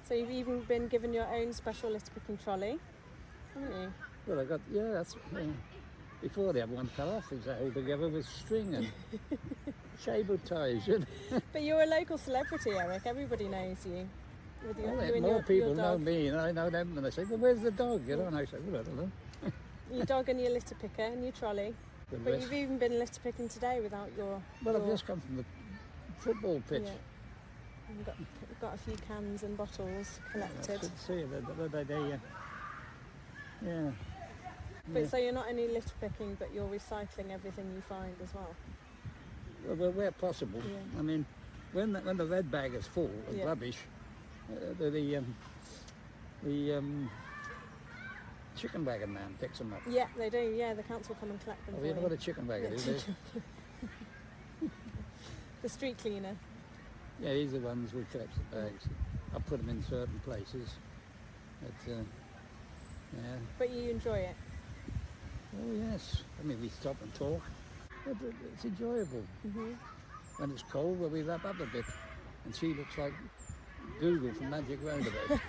So you've even been given your own special litter picking trolley, haven't you? Well, that's... before the other one fell off, it was held together with string and cable ties. But you're a local celebrity, Eric. Everybody knows you. With your, you and more your people dog. know me and I know them, and they say, well, where's the dog? And I say, well, I don't know. Your dog and your litter picker and your trolley. But you've even been litter picking today without your... Well, I've just come from the football pitch. Yeah. You've got a few cans and bottles collected. See, yeah. But so you're not only litter picking, but you're recycling everything you find as well? Well, where possible. Yeah. I mean, when the red bag is full of rubbish, the chicken wagon man picks them up. Yeah, they do. Yeah, the council come and collect them. Oh, you know what a chicken wagon is? The street cleaner. Yeah, these are the ones who collect the bags. I put them in certain places. But, yeah. But you enjoy it? Oh yes. I mean, we stop and talk. But it's enjoyable. Mm-hmm. When it's cold, well, we wrap up a bit. And she looks like Google from Magic Roundabout.